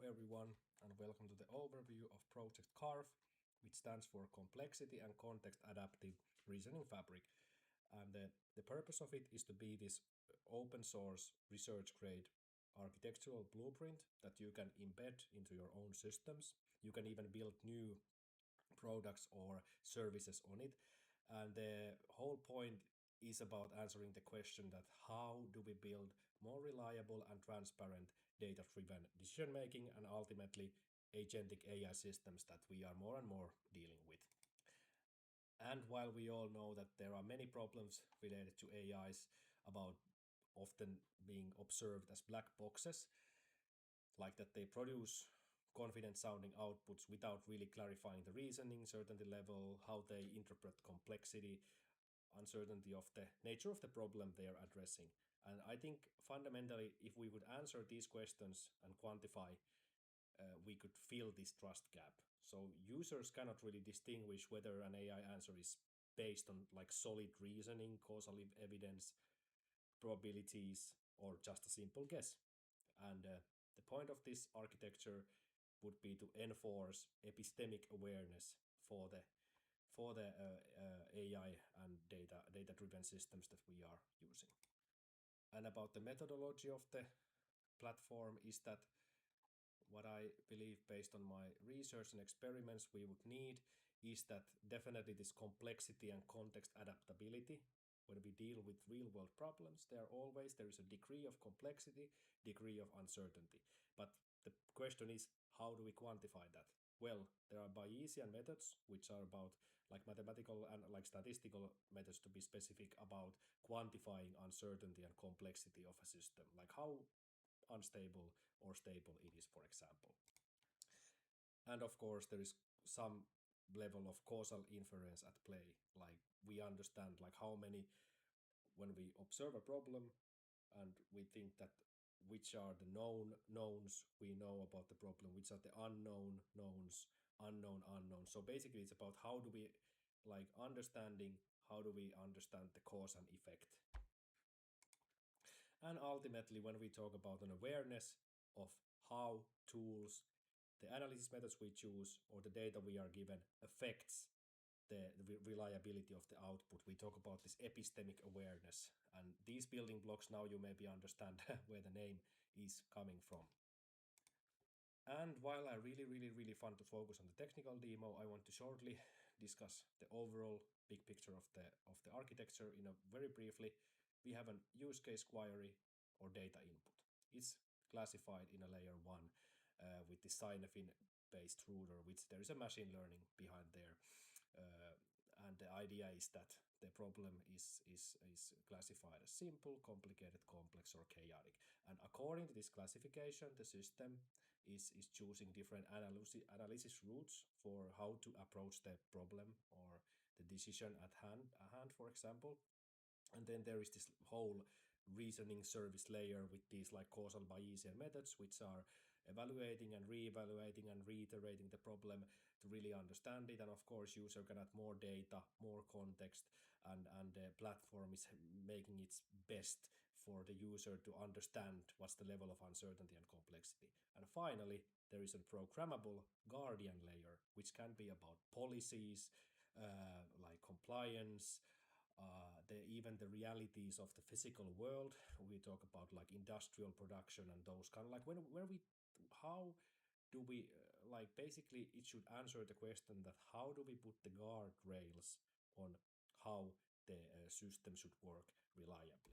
Hello everyone, and welcome to the overview of Project CARF, which stands for Complexity and Context Adaptive Reasoning Fabric. And the purpose of it is to be this open source research grade architectural blueprint that you can embed into your own systems. You can even build new products or services on it. And the whole point is about answering the question that how do we build more reliable and transparent data-driven decision-making and ultimately agentic AI systems that we are more and more dealing with. And while we all know that there are many problems related to AIs about often being observed as black boxes, like that they produce confident sounding outputs without really clarifying the reasoning, certainty level, how they interpret complexity, uncertainty of the nature of the problem they are addressing. And I think fundamentally, if we would answer these questions and quantify, we could fill this trust gap. So users cannot really distinguish whether an AI answer is based on like solid reasoning, causal evidence, probabilities, or just a simple guess. And the point of this architecture would be to enforce epistemic awareness for the AI and data-driven systems that we are using. And about the methodology of the platform is that what I believe based on my research and experiments we would need is that definitely this complexity and context adaptability. When we deal with real-world problems, there is a degree of complexity, degree of uncertainty. But the question is, how do we quantify that? Well, there are Bayesian methods, which are about like mathematical and like statistical methods to be specific about quantifying uncertainty and complexity of a system, like how unstable or stable it is, for example. And of course, there is some level of causal inference at play, like we understand like how many, when we observe a problem and we think that which are the known knowns we know about the problem, which are the unknown knowns, unknown unknowns. So basically it's about how do we understand the cause and effect. And ultimately, when we talk about an awareness of how tools, the analysis methods we choose, or the data we are given affects the reliability of the output, we talk about this epistemic awareness. And these building blocks, now you maybe understand where the name is coming from. And while I really fun to focus on the technical demo, I want to shortly discuss the overall big picture of the architecture in a very briefly. We have an use case query or data input. It's classified in a layer 1 with the CYNEFin-based router, which there is a machine learning behind there. And the idea is that the problem is classified as simple, complicated, complex, or chaotic. And according to this classification, the system is choosing different analysis routes for how to approach the problem or the decision at hand, for example. And then there is this whole reasoning service layer with these like causal Bayesian methods, which are evaluating and re-evaluating and reiterating the problem to really understand it. And of course, user can add more data, more context, and the platform is making its best for the user to understand what's the level of uncertainty and complexity. And finally, there is a programmable guardian layer, which can be about policies, like compliance, even the realities of the physical world. We talk about like industrial production and those kind of like how do we like basically it should answer the question that how do we put the guardrails on how the system should work reliably.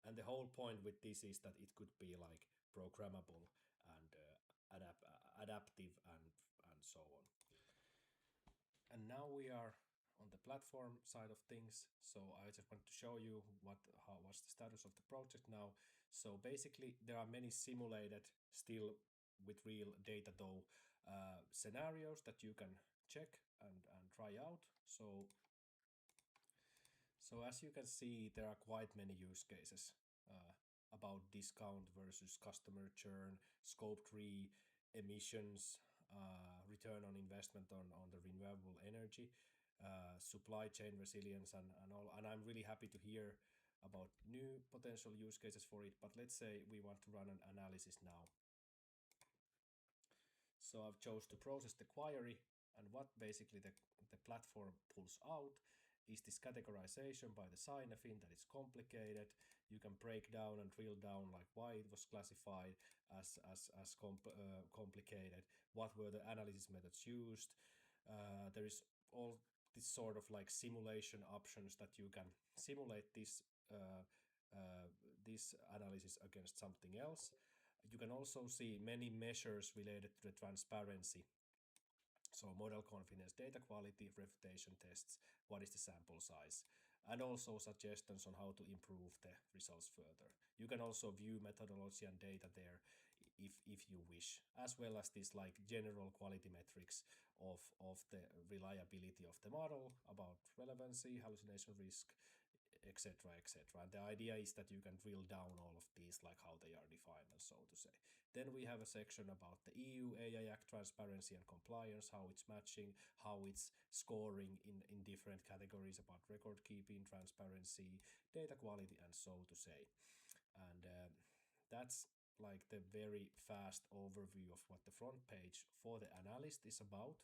And the whole point with this is that it could be like programmable and adaptive and so on. And now we are on the platform side of things. So I just want to show you what's the status of the project now. So basically there are many simulated still with real data though scenarios that you can check and try out. So as you can see, there are quite many use cases about discount versus customer churn, scope 3 emissions, return on investment on the renewable energy, supply chain resilience and all. And I'm really happy to hear about new potential use cases for it. But let's say we want to run an analysis now. So I've chose to process the query, and what basically the platform pulls out is this categorization by the CYNefin that is complicated. You can break down and drill down like why it was classified as complicated, what were the analysis methods used. There is all this sort of like simulation options that you can simulate this this analysis against something else. You can also see many measures related to the transparency. So model confidence, data quality, refutation tests, what is the sample size, and also suggestions on how to improve the results further. You can also view methodology and data there if you wish, as well as these like general quality metrics of the reliability of the model, about relevancy, hallucination risk, etc., etc. And the idea is that you can drill down all of these, like how they are defined, and so to say. Then we have a section about the EU AI Act transparency and compliance, how it's matching, how it's scoring in different categories about record keeping, transparency, data quality, and so to say. And that's like the very fast overview of what the front page for the analyst is about.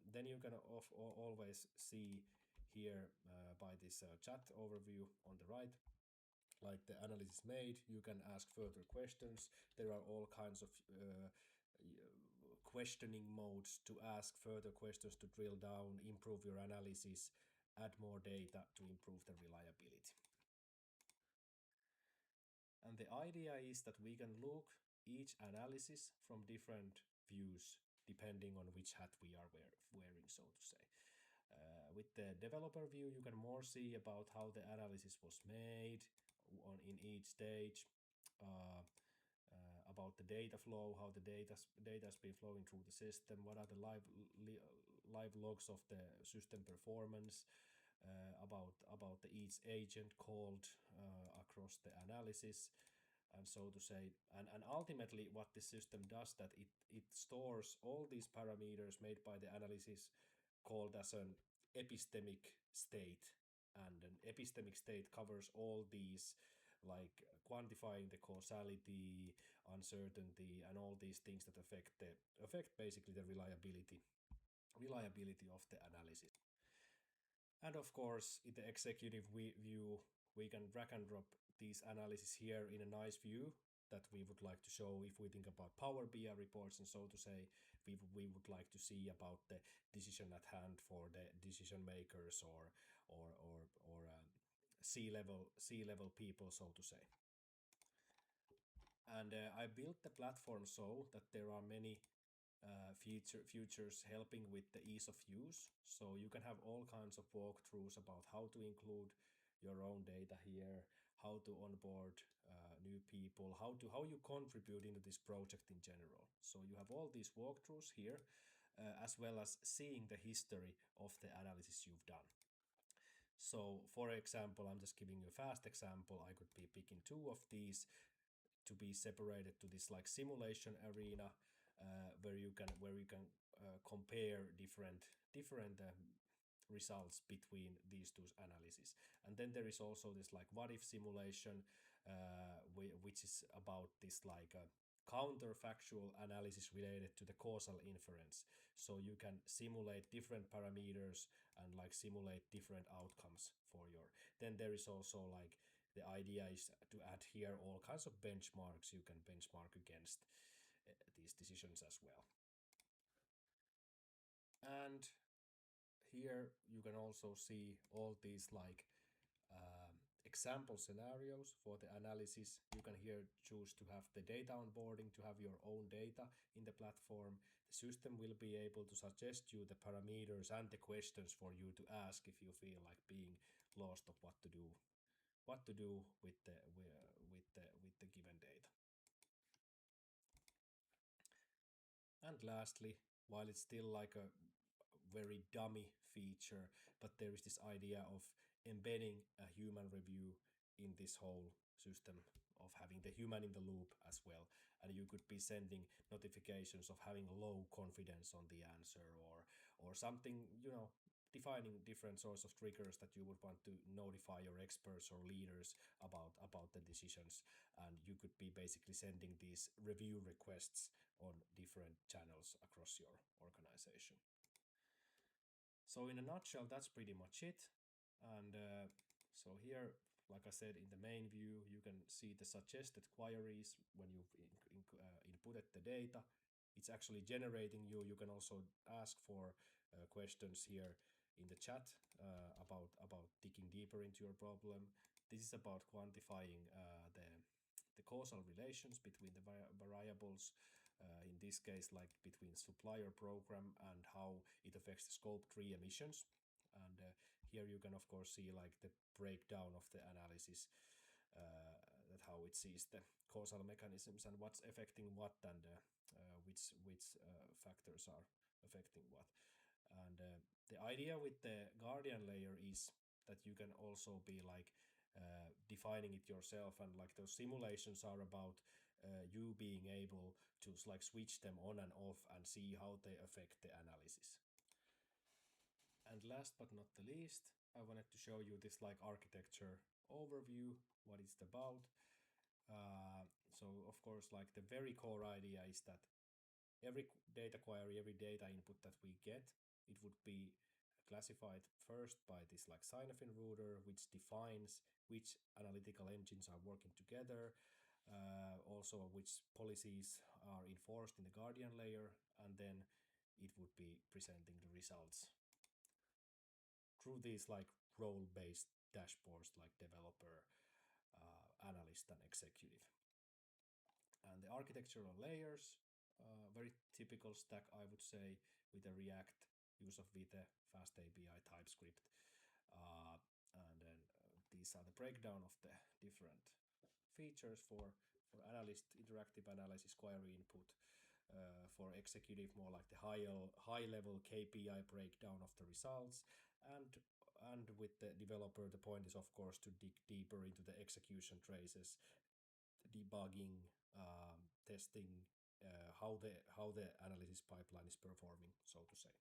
Then you can always see here by this chat overview on the right, like the analysis made. You can ask further questions. There are all kinds of questioning modes to ask further questions, to drill down, improve your analysis, add more data to improve the reliability. And the idea is that we can look each analysis from different views depending on which hat we are wearing, so to say. With the developer view, you can more see about how the analysis was made in each stage, about the data flow, how the data has been flowing through the system, what are the live logs of the system performance, about the each agent called across the analysis, and so to say. And ultimately what this system does, that it stores all these parameters made by the analysis called as an epistemic state. And an epistemic state covers all these, like quantifying the causality, uncertainty, and all these things that affect basically the reliability of the analysis. And of course, in the executive view, we can drag and drop these analysis here in a nice view that we would like to show. If we think about Power BI reports, and so to say, we would like to see about the decision at hand for the decision makers or C-level people, so to say. And I built the platform so that there are many features helping with the ease of use. So you can have all kinds of walkthroughs about how to include your own data here, how to onboard new people, how you contribute into this project in general. So you have all these walkthroughs here, as well as seeing the history of the analysis you've done. So for example, I'm just giving you a fast example. I could be picking two of these to be separated to this like simulation arena, where you can compare different results between these two analyses. And then there is also this like what if simulation, which is about this like counterfactual analysis related to the causal inference. So you can simulate different parameters and like simulate different outcomes for your. Then there is also like the idea is to add here all kinds of benchmarks you can benchmark against these decisions as well. And here you can also see all these like example scenarios for the analysis. You can here choose to have the data onboarding, to have your own data in the platform. The system will be able to suggest you the parameters and the questions for you to ask if you feel like being lost of what to do with the given data. And lastly, while it's still like a very dummy feature, but there is this idea of embedding a human review in this whole system, of having the human in the loop as well. And you could be sending notifications of having low confidence on the answer, or something, defining different sorts of triggers that you would want to notify your experts or leaders about the decisions. And you could be basically sending these review requests on different channels across your organization. So in a nutshell, that's pretty much it. And so here, like I said, in the main view, you can see the suggested queries when you've inputted the data. It's actually generating you. You can also ask for questions here in the chat about digging deeper into your problem. This is about quantifying the causal relations between the variables, in this case, like between supplier program and how it affects the scope 3 emissions. And here you can, of course, see like the breakdown of the analysis, that how it sees the causal mechanisms and what's affecting what, and which factors are affecting what. And the idea with the guardian layer is that you can also be like defining it yourself, and like those simulations are about you being able to like switch them on and off and see how they affect the analysis. And last but not the least, I wanted to show you this like architecture overview, what it's about. So of course, like the very core idea is that every data query, every data input that we get, it would be classified first by this like Cynefin router, which defines which analytical engines are working together, also which policies are enforced in the guardian layer, and then it would be presenting the results through these like role-based dashboards like developer, analyst, and executive. And the architectural layers, very typical stack, I would say, with the React, use of Vite, fast API, TypeScript. And then these are the breakdown of the different features for analyst, interactive analysis, query input. For executive, more like the high-level KPI breakdown of the results. And with the developer, the point is, of course, to dig deeper into the execution traces, debugging, testing, how the analysis pipeline is performing, so to say.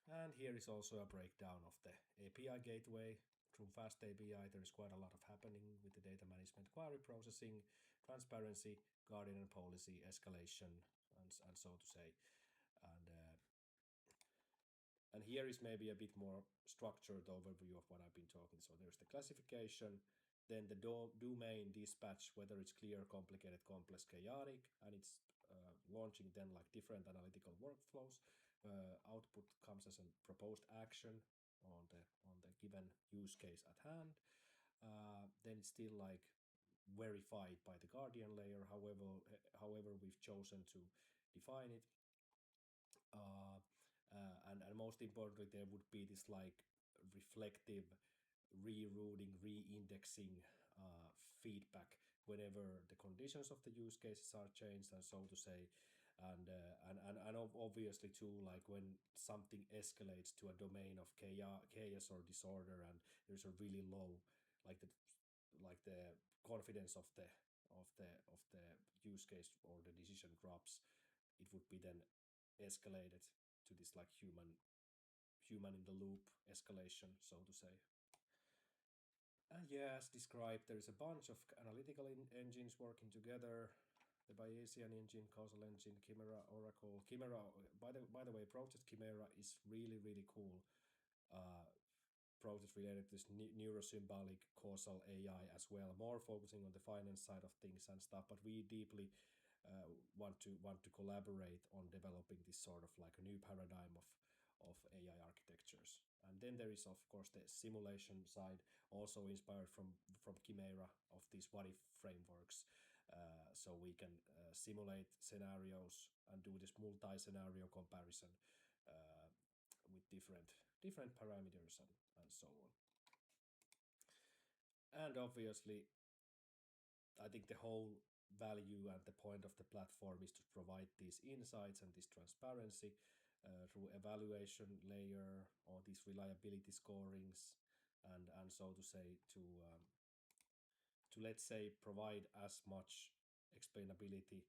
And here is also a breakdown of the API gateway. Through fast API, there is quite a lot of happening with the data management, query processing, transparency, guardian and policy, escalation, and so to say. And here is maybe a bit more structured overview of what I've been talking. So there's the classification, then the domain dispatch, whether it's clear, complicated, complex, chaotic, and it's launching then like different analytical workflows. Output comes as a proposed action on the given use case at hand. Then it's still like verified by the guardian layer, however we've chosen to define it. And most importantly, there would be this like reflective rerouting, re-indexing feedback whenever the conditions of the use cases are changed, and so to say. And obviously too, like when something escalates to a domain of chaos or disorder, and there's a really low, like the confidence of the use case or the decision drops, it would be then escalated to this like human in the loop escalation, so to say. And yeah, as described, there is a bunch of analytical engines working together. The Bayesian engine, causal engine, Chimera, Oracle. Chimera, by the way, Project Chimera is really, really cool project related to this neurosymbolic causal AI as well, more focusing on the finance side of things and stuff. But we deeply want to collaborate on developing this sort of like a new paradigm of AI architectures. And then there is, of course, the simulation side, also inspired from Chimera, of these what-if frameworks. So we can simulate scenarios and do this multi-scenario comparison with different parameters and so on. And obviously, I think the whole value and the point of the platform is to provide these insights and this transparency through evaluation layer or these reliability scorings, and so to say, to let's say provide as much explainability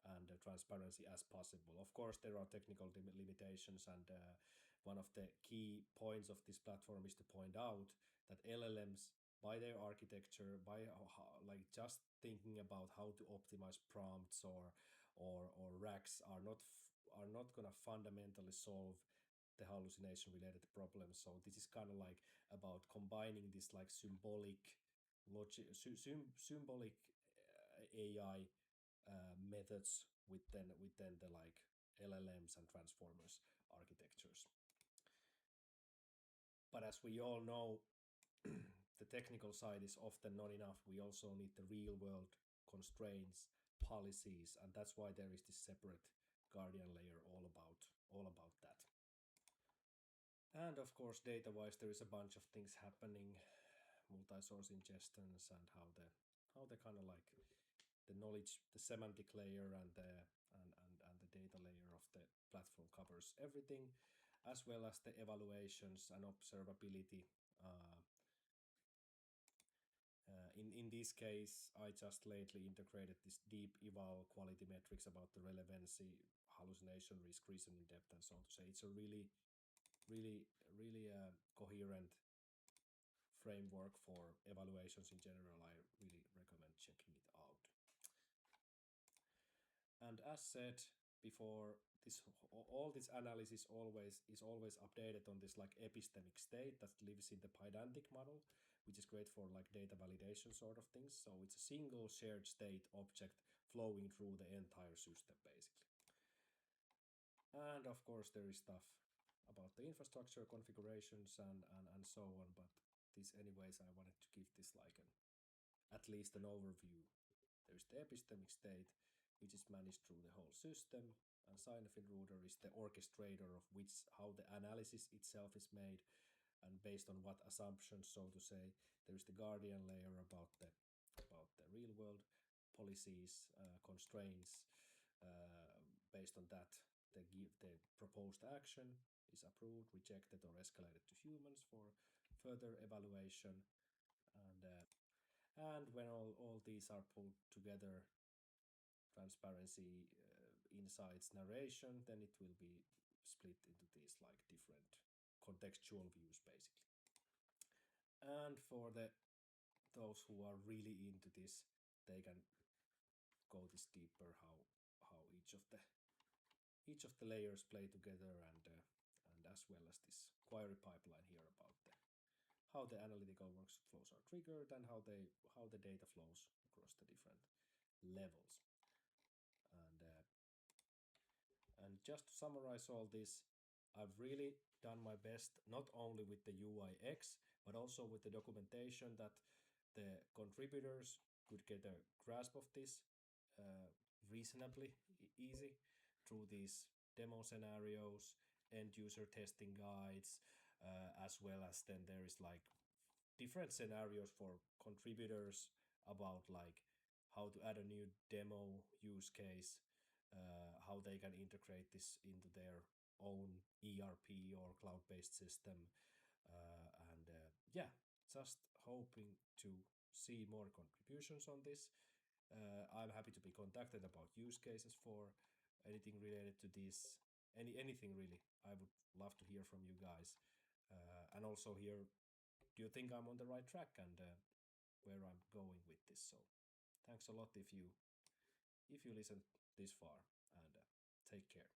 and transparency as possible. Of course, there are technical limitations, and one of the key points of this platform is to point out that LLMs by their architecture, by like just thinking about how to optimize prompts or racks are not gonna fundamentally solve the hallucination related problems. So this is kind of like about combining this like symbolic logic, symbolic AI methods within the like LLMs and transformers architectures. But as we all know, the technical side is often not enough. We also need the real world constraints, policies, and that's why there is this separate guardian layer all about that. And of course, data-wise, there is a bunch of things happening, multi-source ingestions, and how the kind of like the knowledge, the semantic layer, and the data layer of the platform covers everything, as well as the evaluations and observability. In this case, I just lately integrated this deep eval quality metrics about the relevancy, hallucination risk, reasoning depth, and so on to say. It's a really coherent framework for evaluations in general. I really recommend checking it out. And as said before, all this analysis is always updated on this like epistemic state that lives in the pydantic model, which is great for like data validation sort of things. So it's a single shared state object flowing through the entire system basically. And of course there is stuff about the infrastructure configurations and so on, but this anyways I wanted to give this like at least an overview. There's the epistemic state, which is managed through the whole system, and Cynefin router is the orchestrator of how the analysis itself is made, and based on what assumptions, so to say. There's the guardian layer about the real world policies, constraints. Based on that, the proposed action is approved, rejected, or escalated to humans for further evaluation. And when all these are pulled together, transparency, insights, narration, then it will be split into these like different contextual views basically. And for those who are really into this, they can go this deeper how each of the layers play together, and as well as this query pipeline here about how the analytical workflows are triggered and how the data flows across the different levels. And just to summarize all this, I've really done my best, not only with the UI/UX, but also with the documentation, that the contributors could get a grasp of this reasonably easy through these demo scenarios, end user testing guides, as well as then there is like different scenarios for contributors about like how to add a new demo use case, how they can integrate this into their own ERP or cloud-based system, and yeah, just hoping to see more contributions on this. I'm happy to be contacted about use cases for anything related to this, anything really. I would love to hear from you guys, and also hear, do you think I'm on the right track, and where I'm going with this. So thanks a lot if you listen this far, and take care.